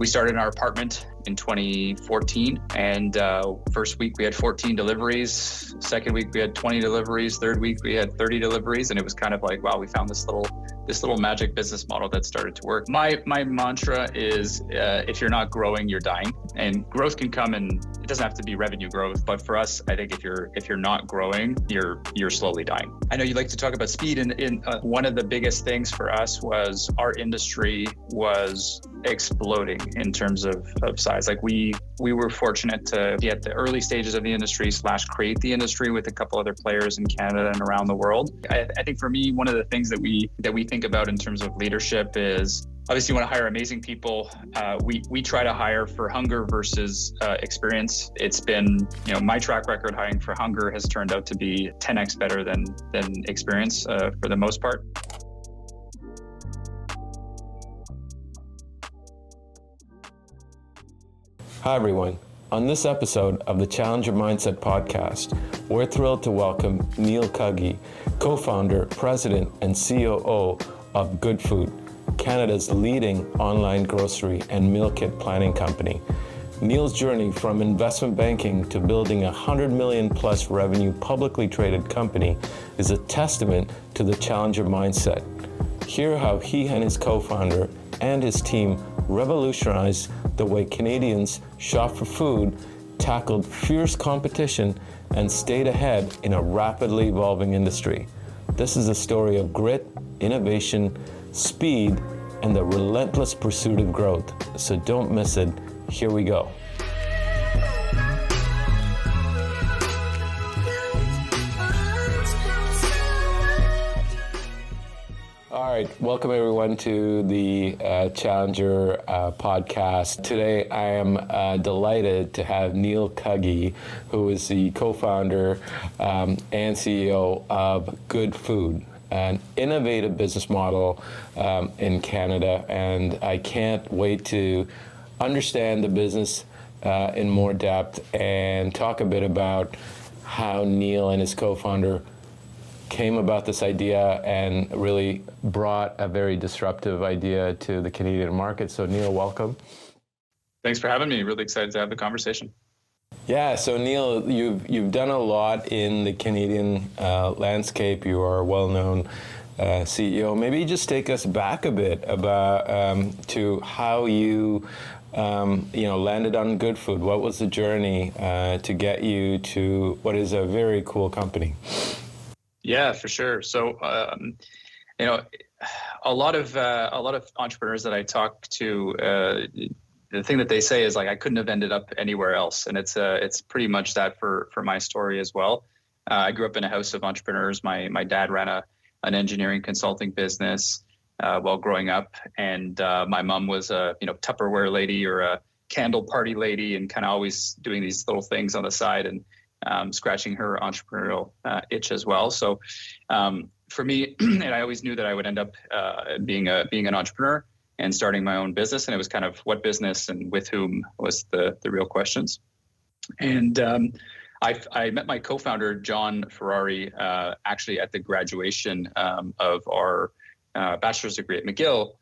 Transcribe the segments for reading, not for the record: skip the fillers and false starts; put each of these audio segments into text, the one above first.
We started in our apartment in 2014, and first week we had 14 deliveries. Second week we had 20 deliveries. Third week we had 30 deliveries, and it was kind of like, wow, we found this little magic business model that started to work. My mantra is, if you're not growing, you're dying. And growth can come, and it doesn't have to be revenue growth, but for us, I think if you're not growing, you're slowly dying. I know you like to talk about speed, and one of the biggest things for us was our industry was exploding in terms of size. Like we were fortunate to be at the early stages of the industry / create the industry with a couple other players in Canada and around the world. I think for me, one of the things that we think about in terms of leadership is, obviously you want to hire amazing people. We try to hire for hunger versus experience. It's been, my track record hiring for hunger has turned out to be 10x better than experience for the most part. Hi everyone. On this episode of the Challenger Mindset podcast, we're thrilled to welcome Neil Cuggy, co-founder, president, and COO of Goodfood, Canada's leading online grocery and meal kit planning company. Neil's journey from investment banking to building a $100 million plus revenue publicly traded company is a testament to the Challenger mindset. Hear how he and his co-founder and his team revolutionized the way Canadians shop for food, tackled fierce competition, and stayed ahead in a rapidly evolving industry. This is a story of grit, innovation, speed, and the relentless pursuit of growth. So don't miss it. Here we go. All right, welcome everyone to the Challenger podcast. Today I am delighted to have Neil Cuggy, who is the co-founder and CEO of Goodfood, an innovative business model in Canada, and I can't wait to understand the business in more depth and talk a bit about how Neil and his co-founder came about this idea and really brought a very disruptive idea to the Canadian market. So Neil, welcome. Thanks for having me. Really excited to have the conversation. Yeah, so Neil, you've done a lot in the Canadian landscape. You are a well-known CEO. Maybe just take us back a bit about to how you landed on Goodfood. What was the journey to get you to what is a very cool company? Yeah, for sure. So, a lot of entrepreneurs that I talk to, the thing that they say is like, I couldn't have ended up anywhere else, and it's pretty much that for my story as well. I grew up in a house of entrepreneurs. My dad ran an engineering consulting business while growing up, and my mom was a Tupperware lady or a candle party lady, and kind of always doing these little things on the side and scratching her entrepreneurial itch as well. So for me, and I always knew that I would end up being an entrepreneur and starting my own business. And it was kind of what business and with whom was the real questions. And I met my co-founder, John Ferrari, actually at the graduation of our bachelor's degree at McGill.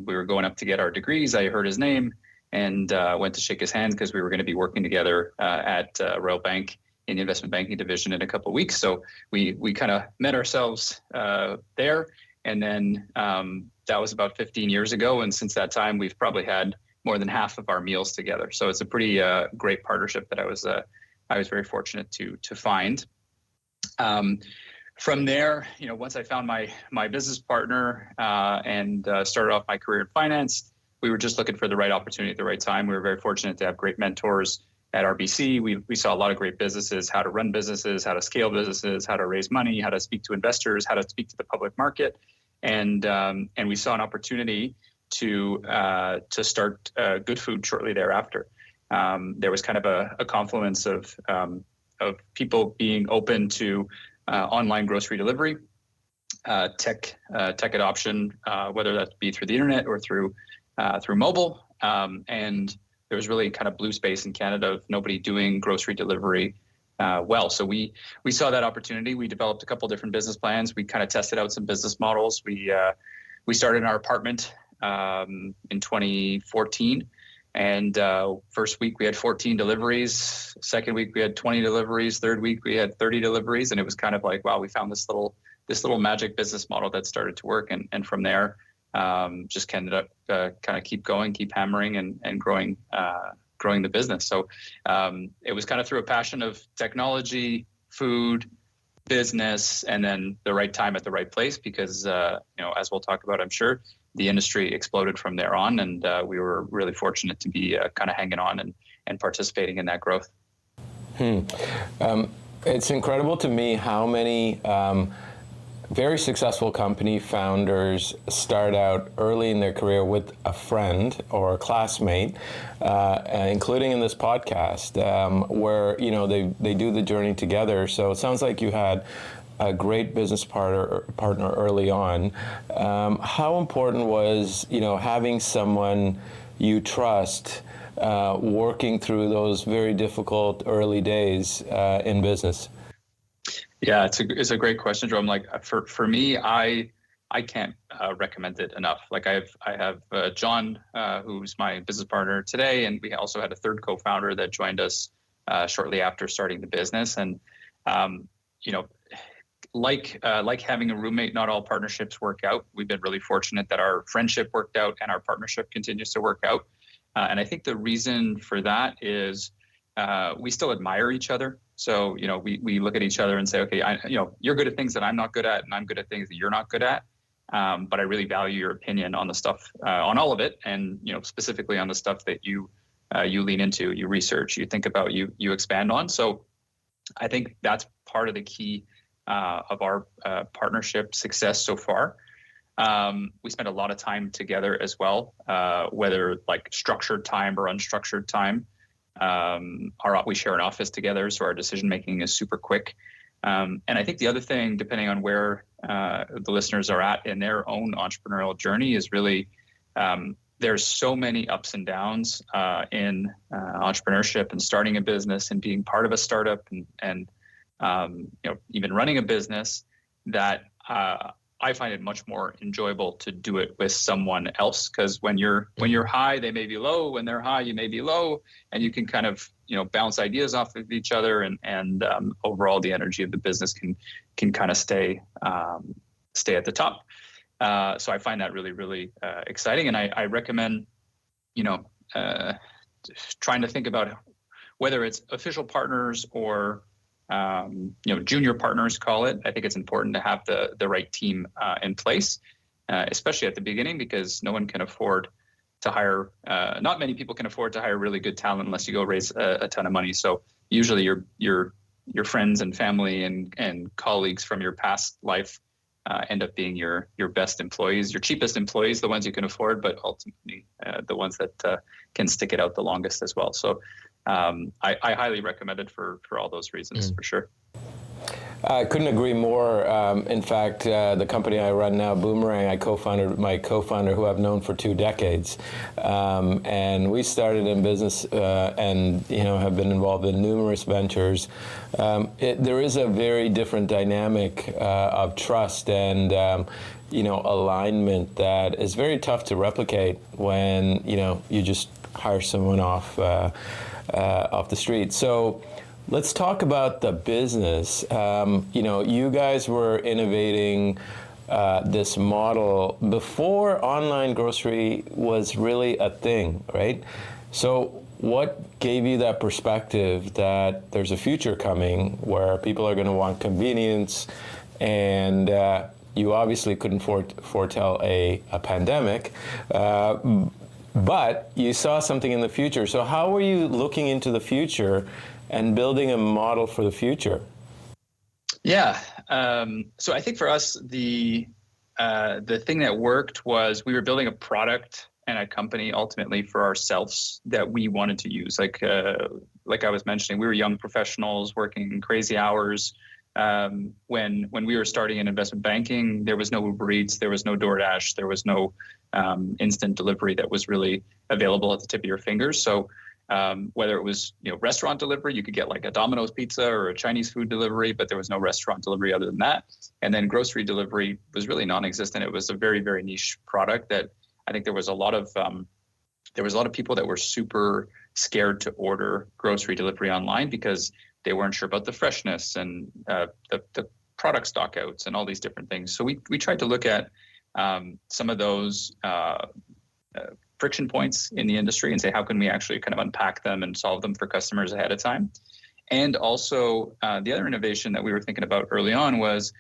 We were going up to get our degrees. I heard his name and went to shake his hand because we were going to be working together at Royal Bank in the investment banking division in a couple of weeks. So we kind of met ourselves there. And then that was about 15 years ago. And since that time, we've probably had more than half of our meals together. So it's a pretty great partnership that I was very fortunate to find. From there, once I found my business partner and started off my career in finance, we were just looking for the right opportunity at the right time. We were very fortunate to have great mentors at RBC. We saw a lot of great businesses, how to run businesses, how to scale businesses, how to raise money, how to speak to investors, how to speak to the public market. And we saw an opportunity to start Goodfood shortly thereafter. There was kind of a confluence of people being open to online grocery delivery, tech adoption, whether that be through the internet or through mobile, and there was really kind of blue space in Canada of nobody doing grocery delivery well. So we saw that opportunity. We developed a couple different business plans. We kind of tested out some business models. We started in our apartment in 2014. And first week we had 14 deliveries. Second week we had 20 deliveries. Third week we had 30 deliveries. And it was kind of like, wow, we found this little magic business model that started to work. And from there, just ended up kind of keep going, keep hammering and growing the business. So it was kind of through a passion of technology, food, business, and then the right time at the right place, because as we'll talk about, I'm sure, the industry exploded from there on, and we were really fortunate to be kind of hanging on and participating in that growth. It's incredible to me how many very successful company founders start out early in their career with a friend or a classmate, including in this podcast, where they do the journey together. So it sounds like you had a great business partner early on. How important was having someone you trust working through those very difficult early days in business? Yeah, it's a great question, Joe. Like for me, I can't recommend it enough. Like I have John, who's my business partner today, and we also had a third co-founder that joined us shortly after starting the business. And like having a roommate, not all partnerships work out. We've been really fortunate that our friendship worked out and our partnership continues to work out. And I think the reason for that is we still admire each other. So, we look at each other and say, okay, you're good at things that I'm not good at, and I'm good at things that you're not good at. But I really value your opinion on the stuff, on all of it. And, specifically on the stuff that you lean into, you research, you think about, you expand on. So I think that's part of the key of our partnership success so far. We spend a lot of time together as well, whether like structured time or unstructured time. We share an office together, so our decision making is super quick. And I think the other thing, depending on where the listeners are at in their own entrepreneurial journey, is really there's so many ups and downs in entrepreneurship and starting a business and being part of a startup and even running a business, that I find it much more enjoyable to do it with someone else, because when you're high, they may be low. When they're high, you may be low, and you can kind of bounce ideas off of each other, and overall the energy of the business can kind of stay at the top. So I find that really, really exciting, and I recommend trying to think about whether it's official partners or junior partners, call it. I think it's important to have the right team in place, especially at the beginning, because no one can afford to hire. Not many people can afford to hire really good talent unless you go raise a ton of money. So usually your friends and family and colleagues from your past life end up being your best employees, your cheapest employees, the ones you can afford, but ultimately the ones that can stick it out the longest as well. So I highly recommend it for all those reasons, for sure. I couldn't agree more. In fact, the company I run now, Boomerang, I co-founded with my co-founder, who I've known for 2 decades, and we started in business and have been involved in numerous ventures. There is a very different dynamic of trust and alignment that is very tough to replicate when you just hire someone off the street. So let's talk about the business. You guys were innovating this model before online grocery was really a thing, right? So what gave you that perspective that there's a future coming where people are going to want convenience, and you obviously couldn't foretell a pandemic, but you saw something in the future. So how were you looking into the future and building a model for the future? Yeah. So I think for us, the thing that worked was we were building a product and a company ultimately for ourselves that we wanted to use. Like I was mentioning, we were young professionals working crazy hours. When we were starting in investment banking, there was no Uber Eats, there was no DoorDash, there was no instant delivery that was really available at the tip of your fingers. So whether it was restaurant delivery, you could get like a Domino's pizza or a Chinese food delivery, but there was no restaurant delivery other than that. And then grocery delivery was really non-existent. It was a very, very niche product that I think there was a lot of people that were super scared to order grocery delivery online because they weren't sure about the freshness and the product stockouts and all these different things. So we tried to look at some of those friction points in the industry and say, how can we actually kind of unpack them and solve them for customers ahead of time? And also the other innovation that we were thinking about early on was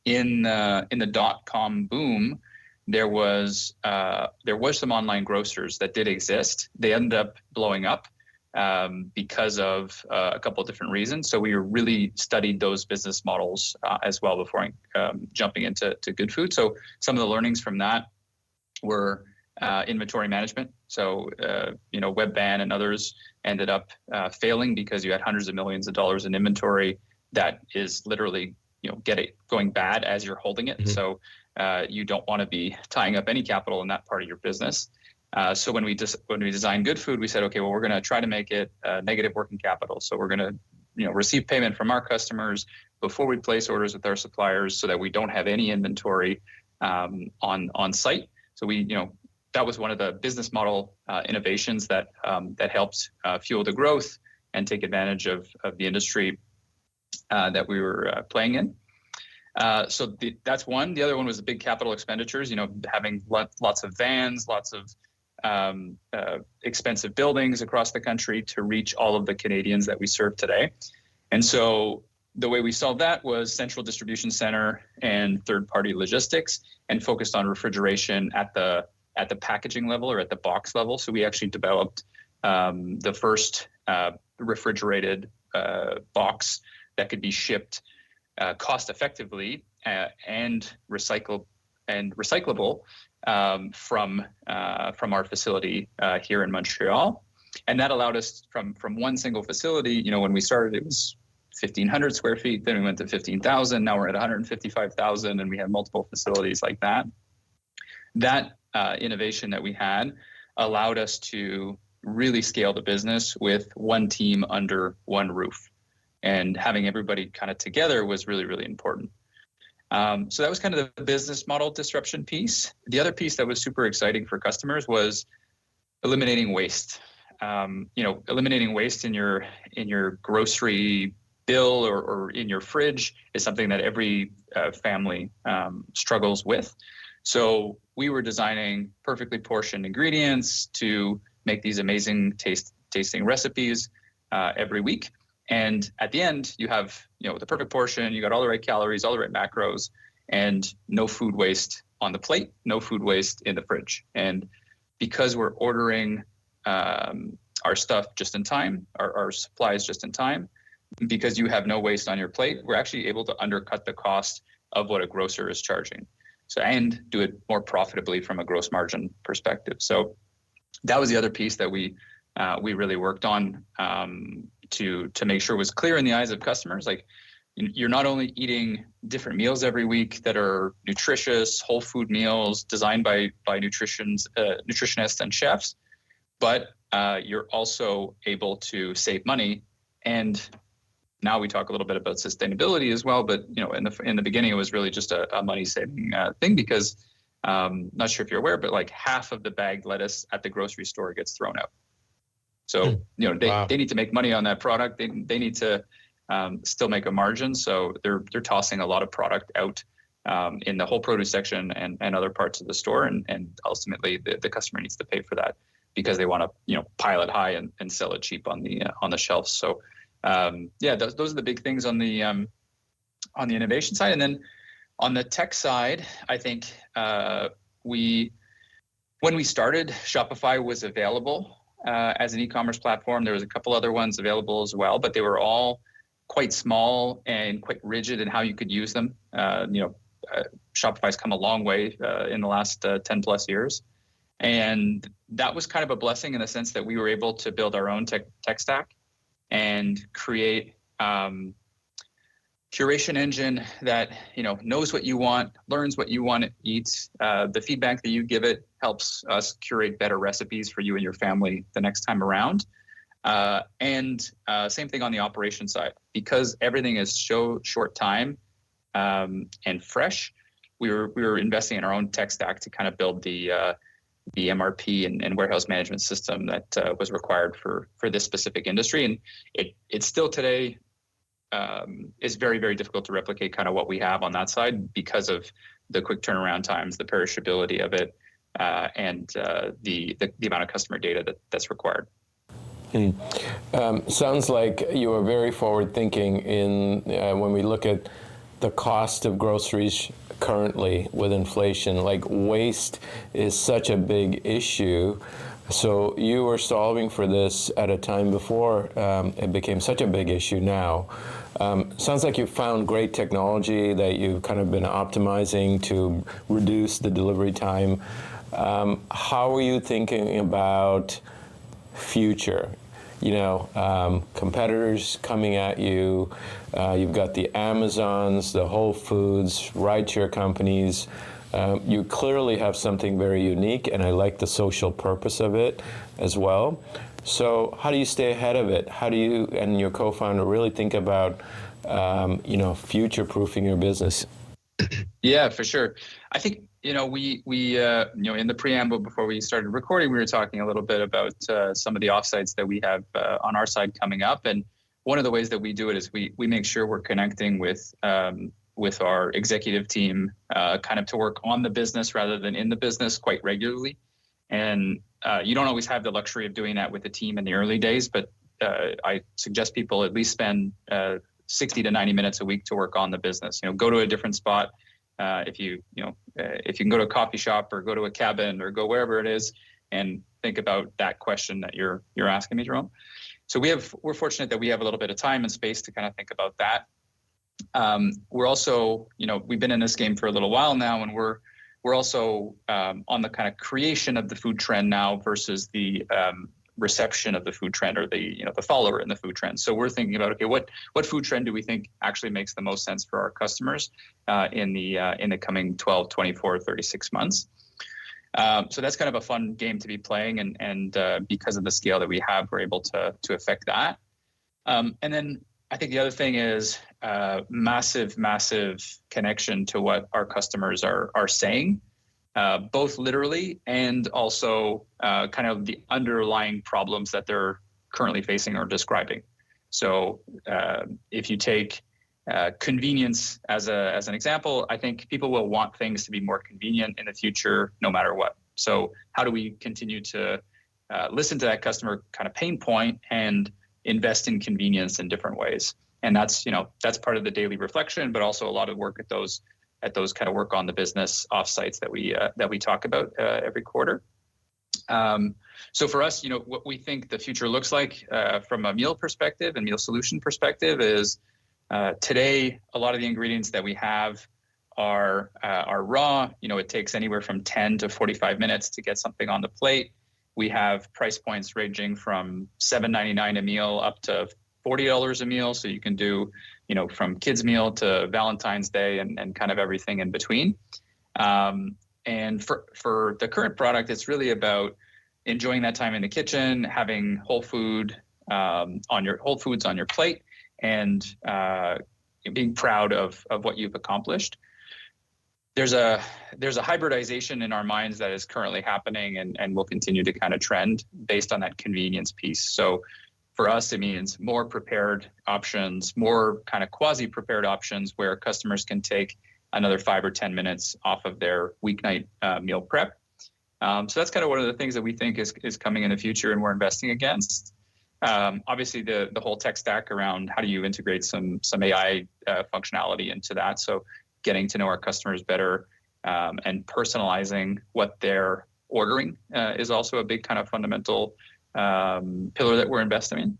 in the .com boom, there was some online grocers that did exist. They ended up blowing up because of a couple of different reasons. So we really studied those business models as well before jumping into Good Food. So some of the learnings from that were inventory management. So Webban and others ended up failing because you had hundreds of millions of dollars in inventory that is literally going bad as you're holding it. Mm-hmm. So you don't want to be tying up any capital in that part of your business. So when we designed Good Food, we said, okay, well, we're going to try to make it negative working capital. So we're going to receive payment from our customers before we place orders with our suppliers, so that we don't have any inventory on site. So that was one of the business model innovations that helped fuel the growth and take advantage of the industry that we were playing in. So that's one. The other one was the big capital expenditures, having lots of vans, lots of expensive buildings across the country to reach all of the Canadians that we serve today. And so the way we solved that was central distribution center and third-party logistics, and focused on refrigeration at the packaging level or at the box level. So we actually developed the first refrigerated box that could be shipped cost effectively and recyclable from our facility here in Montreal. And that allowed us from one single facility, when we started, it was 1,500 square feet, then we went to 15,000, now we're at 155,000, and we have multiple facilities like that. That innovation that we had allowed us to really scale the business with one team under one roof. And having everybody kind of together was really, really important. So that was kind of the business model disruption piece. The other piece that was super exciting for customers was eliminating waste. Eliminating waste in your grocery bill or in your fridge is something that every family struggles with. So we were designing perfectly portioned ingredients to make these amazing tasting recipes every week. And at the end, you have the perfect portion, you got all the right calories, all the right macros, and no food waste on the plate, no food waste in the fridge. And because we're ordering our stuff just in time, our supplies just in time, because you have no waste on your plate, we're actually able to undercut the cost of what a grocer is charging. So, and do it more profitably from a gross margin perspective. So that was the other piece that we really worked on to make sure it was clear in the eyes of customers. Like, you're not only eating different meals every week that are nutritious, whole food meals designed by nutritionists and chefs, but you're also able to save money. And now we talk a little bit about sustainability as well, but in the beginning it was really just a money saving thing, because not sure if you're aware, but like half of the bagged lettuce at the grocery store gets thrown out. So they need to make money on that product. They need to still make a margin. So they're tossing a lot of product out in the whole produce section and other parts of the store, and ultimately the customer needs to pay for that because they want to pile it high and sell it cheap on the shelves. So those are the big things on the innovation side. And then on the tech side, I think when we started, Shopify was available as an e-commerce platform. There was a couple other ones available as well, but they were all quite small and quite rigid in how you could use them. Shopify's come a long way in the last 10 plus years. And that was kind of a blessing in the sense that we were able to build our own tech stack and create curation engine that knows what you want, learns what you want to eat. The feedback that you give it helps us curate better recipes for you and your family the next time around. And same thing on the operation side, because everything is so short time and fresh. We were investing in our own tech stack to kind of build the the MRP and warehouse management system that was required for this specific industry. And it still today is very, very difficult to replicate kind of what we have on that side because of the quick turnaround times, the perishability of it, and the amount of customer data that's required. Sounds like you are very forward thinking in when we look at the cost of groceries currently with inflation. Like waste is such a big issue. So you were solving for this at a time before it became such a big issue now. Sounds like you found great technology that you've kind of been optimizing to reduce the delivery time. How are you thinking about future? You know, competitors coming at you. You've got the Amazons, the Whole Foods, rideshare companies. You clearly have something very unique, and I like the social purpose of it as well. So how do you stay ahead of it? How do you and your co-founder really think about, future-proofing your business? Yeah, for sure. I think, we in the preamble before we started recording, we were talking a little bit about some of the offsites that we have on our side coming up. And one of the ways that we do it is we make sure we're connecting with our executive team kind of to work on the business rather than in the business quite regularly. And you don't always have the luxury of doing that with the team in the early days, but I suggest people at least spend 60 to 90 minutes a week to work on the business. Go to a different spot. If you can go to a coffee shop or go to a cabin or go wherever it is and think about that question that you're asking me, Jerome. So we're fortunate that we have a little bit of time and space to kind of think about that. We're also, we've been in this game for a little while now, and we're also on the kind of creation of the food trend now versus the reception of the food trend, or the follower in the food trend. So we're thinking about, okay, what food trend do we think actually makes the most sense for our customers in the coming 12, 24, 36 months. So that's kind of a fun game to be playing, and because of the scale that we have, we're able to affect that. And then I think the other thing is massive connection to what our customers are saying, both literally and also kind of the underlying problems that they're currently facing or describing. So if you take convenience as an example, I think people will want things to be more convenient in the future, no matter what. So how do we continue to listen to that customer kind of pain point and invest in convenience in different ways? And that's part of the daily reflection, but also a lot of work at those kind of work on the business offsites that we talk about every quarter. So for us, what we think the future looks like from a meal perspective and meal solution perspective is today a lot of the ingredients that we have are raw. It takes anywhere from 10 to 45 minutes to get something on the plate. We have price points ranging from $7.99 a meal up to $40 a meal. So you can do, from kids meal to Valentine's Day and kind of everything in between. And for the current product, it's really about enjoying that time in the kitchen, having whole foods on your plate, and being proud of what you've accomplished. There's a hybridization in our minds that is currently happening and will continue to kind of trend based on that convenience piece. So for us, it means more prepared options, more kind of quasi-prepared options where customers can take another 5 or 10 minutes off of their weeknight meal prep. So that's kind of one of the things that we think is coming in the future and we're investing against. Obviously, the whole tech stack around how do you integrate some AI functionality into that. So getting to know our customers better and personalizing what they're ordering is also a big kind of fundamental pillar that we're investing in.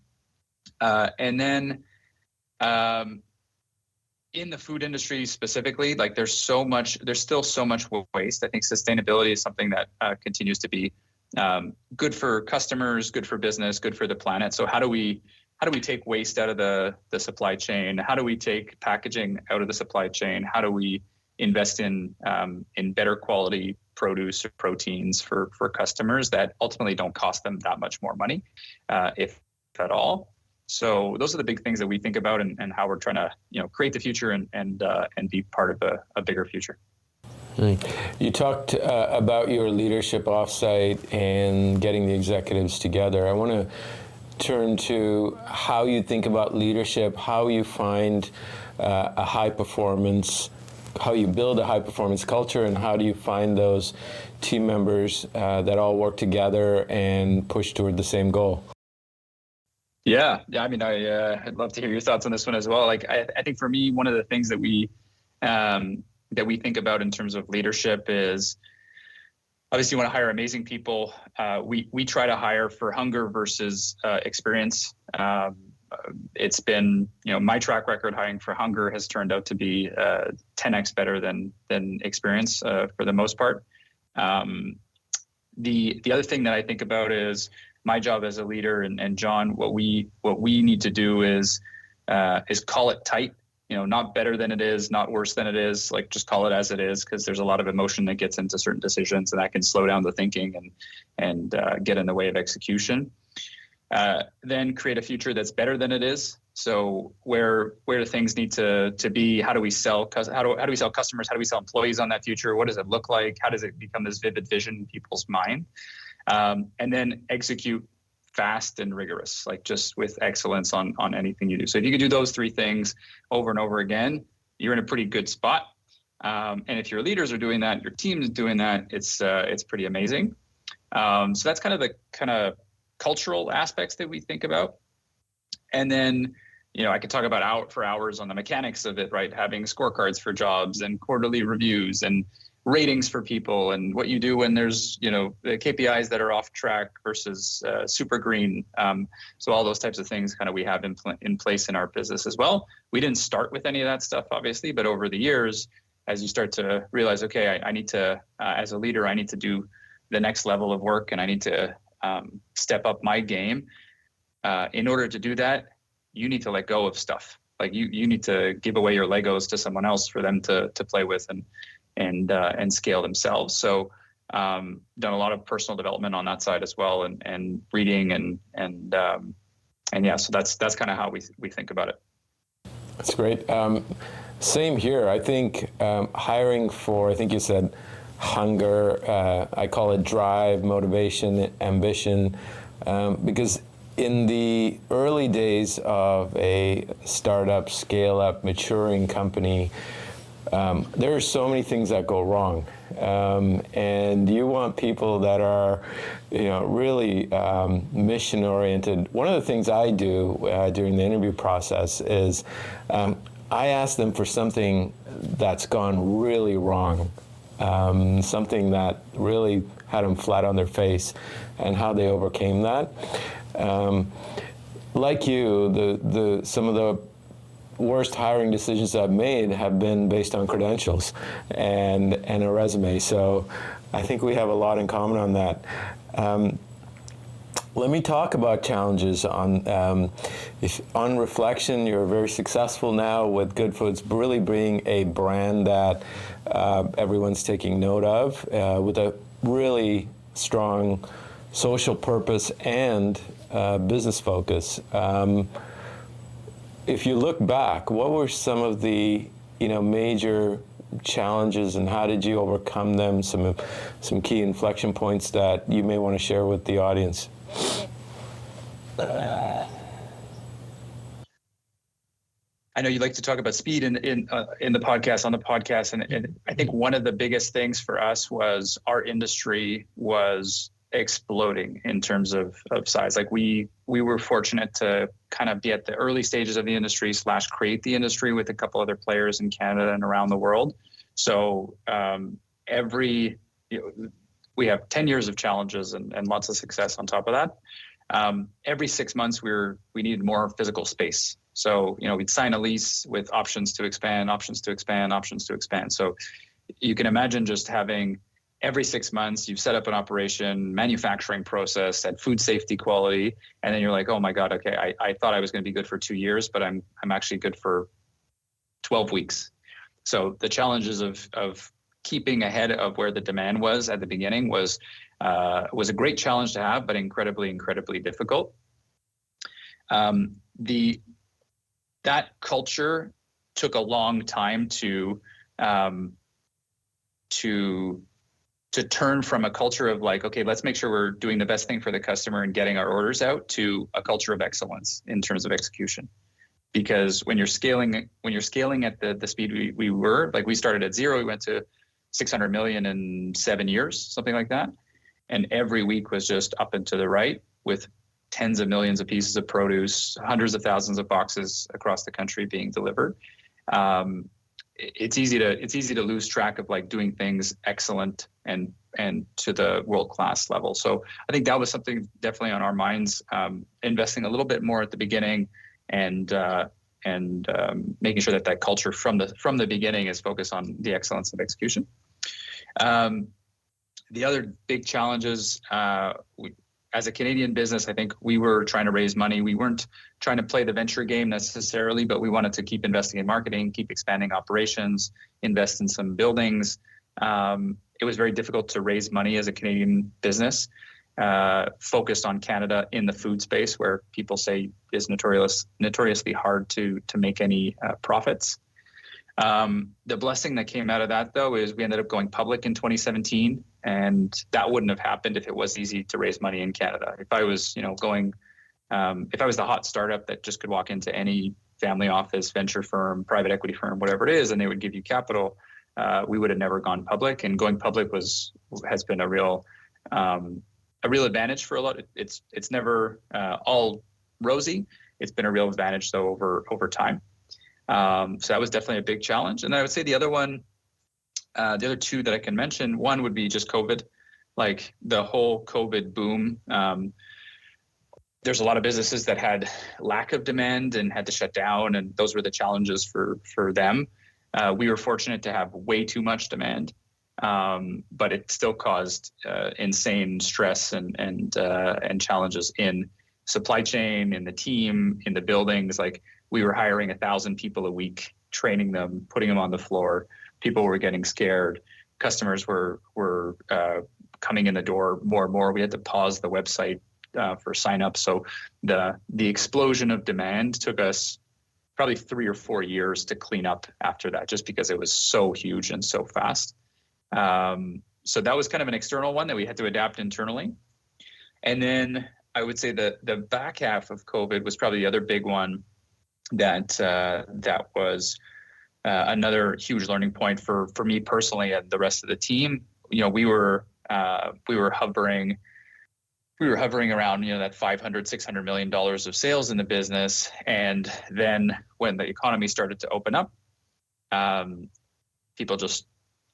And then in the food industry specifically, like there's still so much waste. I think sustainability is something that continues to be good for customers, good for business, good for the planet. So how do we take waste out of the supply chain? How do we take packaging out of the supply chain? How do we invest in better quality produce or proteins for customers that ultimately don't cost them that much more money, if at all? So those are the big things that we think about and how we're trying to create the future and be part of a bigger future. You talked about your leadership offsite and getting the executives together. I want to turn to how you think about leadership, how you find a high performance, how you build a high performance culture, and how do you find those team members that all work together and push toward the same goal? Yeah. I mean, I'd love to hear your thoughts on this one as well. Like, I think for me, one of the things that we think about in terms of leadership is obviously you want to hire amazing people. We try to hire for hunger versus experience. It's been, my track record hiring for hunger has turned out to be 10x better than experience for the most part. The other thing that I think about is my job as a leader, and John, what we need to do is call it tight. Not better than it is, not worse than it is. Like, just call it as it is, because there's a lot of emotion that gets into certain decisions, and that can slow down the thinking and get in the way of execution. Then create a future that's better than it is. So where do things need to be? How do we sell? How do we sell customers? How do we sell employees on that future? What does it look like? How does it become this vivid vision in people's mind? And then execute fast and rigorous, like just with excellence on anything you do. So if you could do those three things over and over again, you're in a pretty good spot. And if your leaders are doing that, your team is doing that, it's pretty amazing. So that's kind of the cultural aspects that we think about. And then, I could talk about for hours on the mechanics of it, right? Having scorecards for jobs and quarterly reviews and ratings for people, and what you do when there's, the KPIs that are off track versus super green. So all those types of things kind of we have in place in our business as well. We didn't start with any of that stuff, obviously, but over the years, as you start to realize, okay, I need to, as a leader, I need to do the next level of work, and I need to step up my game. In order to do that, you need to let go of stuff. Like you need to give away your Legos to someone else for them to play with and scale themselves. So done a lot of personal development on that side as well, and reading and yeah, so that's kind of how we think about it. That's great. Same here. I think hiring for, I think you said hunger, I call it drive, motivation, ambition, because in the early days of a startup, scale-up, maturing company, there are so many things that go wrong, and you want people that are, really mission-oriented. One of the things I do during the interview process is I ask them for something that's gone really wrong, something that really had them flat on their face, and how they overcame that. Like you, some of the worst hiring decisions I've made have been based on credentials and a resume. So I think we have a lot in common on that. Let me talk about challenges. On reflection, you're very successful now with Goodfood's really being a brand that everyone's taking note of, with a really strong social purpose and business focus. If you look back, what were some of the major challenges, and how did you overcome them? Some key inflection points that you may want to share with the audience. I know you like to talk about speed in the podcast, on the podcast, and I think one of the biggest things for us was our industry was exploding in terms of size. Like we were fortunate to kind of be at the early stages of the industry / create the industry with a couple other players in Canada and around the world. So we have 10 years of challenges and lots of success on top of that. Every 6 months we needed more physical space. So, we'd sign a lease with options to expand. So you can imagine just having every 6 months, you've set up an operation, manufacturing process at food safety quality, and then you're like, oh my God, okay, I thought I was going to be good for 2 years, but I'm actually good for 12 weeks. So the challenges of keeping ahead of where the demand was at the beginning was a great challenge to have, but incredibly difficult. That culture took a long time to to turn from a culture of like, okay, let's make sure we're doing the best thing for the customer and getting our orders out, to a culture of excellence in terms of execution. Because when you're scaling at the speed we were, like we started at zero, we went to 600 million in 7 years, something like that. And every week was just up and to the right, with tens of millions of pieces of produce, hundreds of thousands of boxes across the country being delivered. It's easy to lose track of like doing things excellent and to the world-class level. So I think that was something definitely on our minds, investing a little bit more at the beginning, and making sure that culture from the beginning is focused on the excellence of execution. The other big challenges, as a Canadian business, I think we were trying to raise money. We weren't trying to play the venture game necessarily, but we wanted to keep investing in marketing, keep expanding operations, invest in some buildings. It was very difficult to raise money as a Canadian business, focused on Canada in the food space, where people say is notoriously hard to make any profits. The blessing that came out of that, though, is we ended up going public in 2017, and that wouldn't have happened if it was easy to raise money in Canada. If I was, if I was the hot startup that just could walk into any family office, venture firm, private equity firm, whatever it is, and they would give you capital, we would have never gone public. And going public has been a real advantage for a lot. It's never all rosy. It's been a real advantage though over time. So that was definitely a big challenge. And I would say the other two that I can mention, one would be just COVID, like the whole COVID boom. There's a lot of businesses that had lack of demand and had to shut down, and those were the challenges for them. We were fortunate to have way too much demand, but it still caused insane stress and challenges in supply chain, in the team, in the buildings. Like, we were hiring 1,000 people a week, training them, putting them on the floor. People were getting scared. Customers were coming in the door more and more. We had to pause the website for sign up. So the explosion of demand took us probably 3 or 4 years to clean up after that, just because it was so huge and so fast. So that was kind of an external one that we had to adapt internally. And then I would say the back half of COVID was probably the other big one that was another huge learning point for me personally and the rest of the team. We were hovering around that $500-600 million of sales in the business, and then when the economy started to open up, people just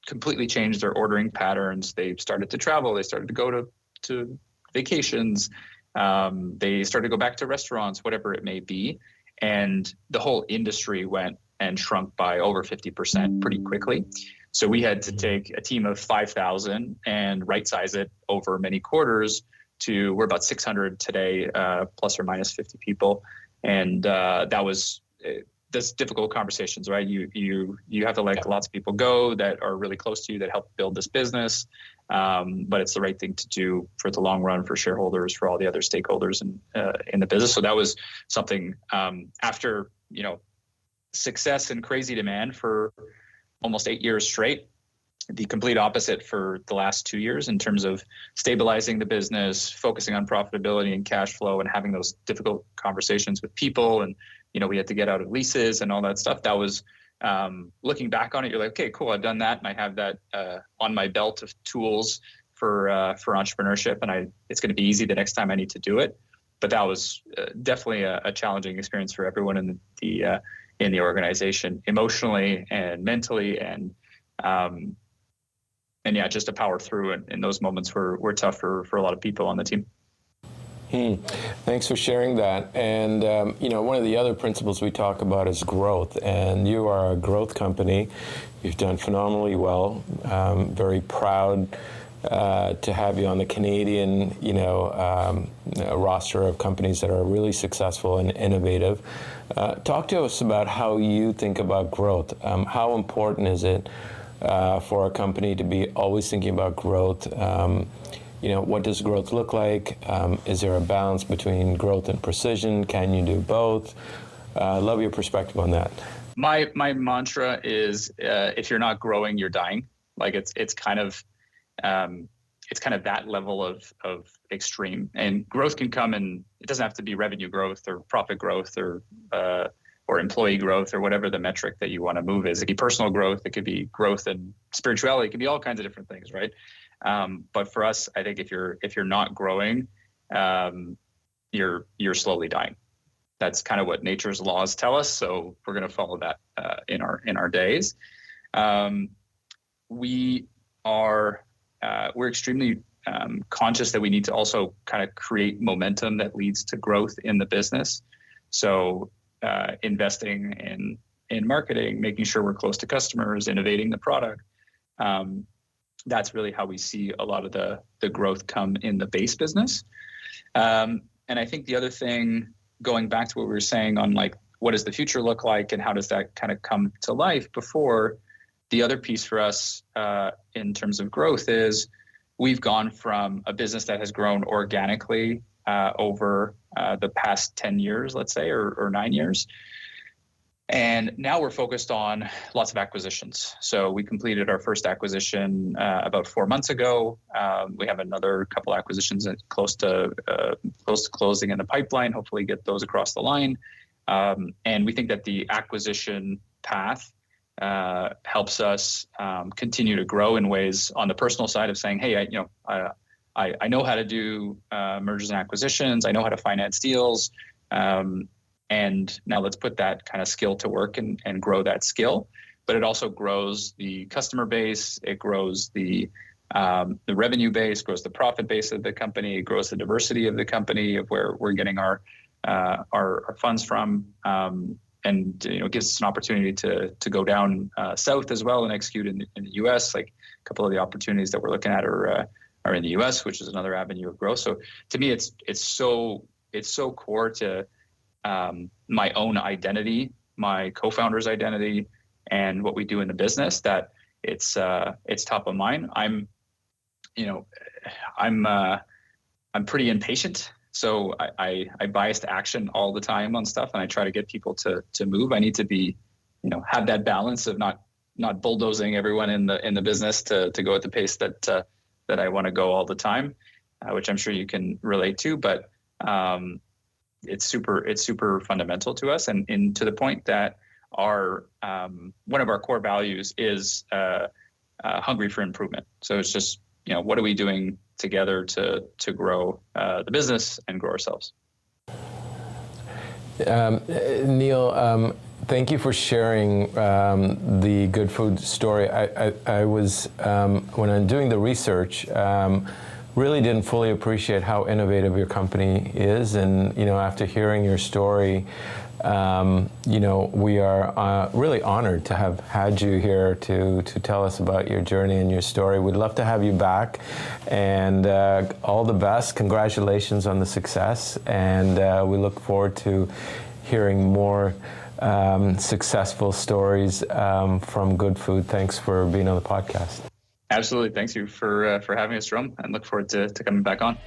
completely changed their ordering patterns. They started to travel. They started to go to vacations. They started to go back to restaurants, whatever it may be. And the whole industry went and shrunk by over 50% pretty quickly. So we had to take a team of 5,000 and right size it over many quarters to, we're about 600 today, plus or minus 50 people. And that's difficult conversations, right? You have to let lots of people go that are really close to you, that help build this business. But it's the right thing to do for the long run, for shareholders, for all the other stakeholders in the business. So that was something, after, success and crazy demand for almost 8 years straight, the complete opposite for the last 2 years in terms of stabilizing the business, focusing on profitability and cash flow, and having those difficult conversations with people. And, we had to get out of leases and all that stuff. That was, looking back on it, you're like, okay, cool, I've done that. And I have that on my belt of tools for entrepreneurship. And it's going to be easy the next time I need to do it. But that was definitely a challenging experience for everyone in the organization, emotionally and mentally, and yeah, just to power through. And those moments were tough for a lot of people on the team. Thanks for sharing that. And, one of the other principles we talk about is growth. And you are a growth company. You've done phenomenally well. Very proud to have you on the Canadian, roster of companies that are really successful and innovative. Talk to us about how you think about growth. How important is it for a company to be always thinking about growth? What does growth look like? Is there a balance between growth and precision? Can you do both? Love your perspective on that. My mantra is, if you're not growing, you're dying. Like it's kind of that level of extreme. And growth can come in, it doesn't have to be revenue growth or profit growth or employee growth or whatever the metric that you want to move is. It could be personal growth, it could be growth in spirituality, it could be all kinds of different things, right? But for us, I think if you're not growing, you're slowly dying. That's kind of what nature's laws tell us. So we're going to follow that in our days. We're extremely conscious that we need to also kind of create momentum that leads to growth in the business. So investing in marketing, making sure we're close to customers, innovating the product. That's really how we see a lot of the growth come in the base business. And I think the other thing, going back to what we were saying on like, what does the future look like and how does that kind of come to life before, the other piece for us in terms of growth is we've gone from a business that has grown organically over the past 10 years, let's say, or 9 years. And now we're focused on lots of acquisitions. So we completed our first acquisition about 4 months ago. We have another couple acquisitions close to closing in the pipeline, hopefully get those across the line. And we think that the acquisition path helps us continue to grow in ways on the personal side of saying, hey, I know how to do mergers and acquisitions. I know how to finance deals. And now let's put that kind of skill to work and grow that skill. But it also grows the customer base. It grows the revenue base, grows the profit base of the company, it grows the diversity of the company of where we're getting our funds from. And gives us an opportunity to go down south as well and execute in the U.S. Like a couple of the opportunities that we're looking at are in the U.S., which is another avenue of growth. So to me, it's so core to my own identity, my co-founder's identity, and what we do in the business that it's top of mind. I'm pretty impatient. So I bias to action all the time on stuff, and I try to get people to move. I need to be, have that balance of not bulldozing everyone in the business to go at the pace that I want to go all the time, which I'm sure you can relate to. But it's super fundamental to us, and to the point that our one of our core values is hungry for improvement. So it's just what are we doing together to grow the business and grow ourselves. Neil, thank you for sharing the Good Food story. I was when I'm doing the research, really didn't fully appreciate how innovative your company is, and after hearing your story, we are really honored to have had you here to tell us about your journey and your story. We'd love to have you back, and all the best. Congratulations on the success, and we look forward to hearing more successful stories from Good Food. Thanks for being on the podcast. Absolutely. Thanks you for having us, Jerome, and look forward to coming back on.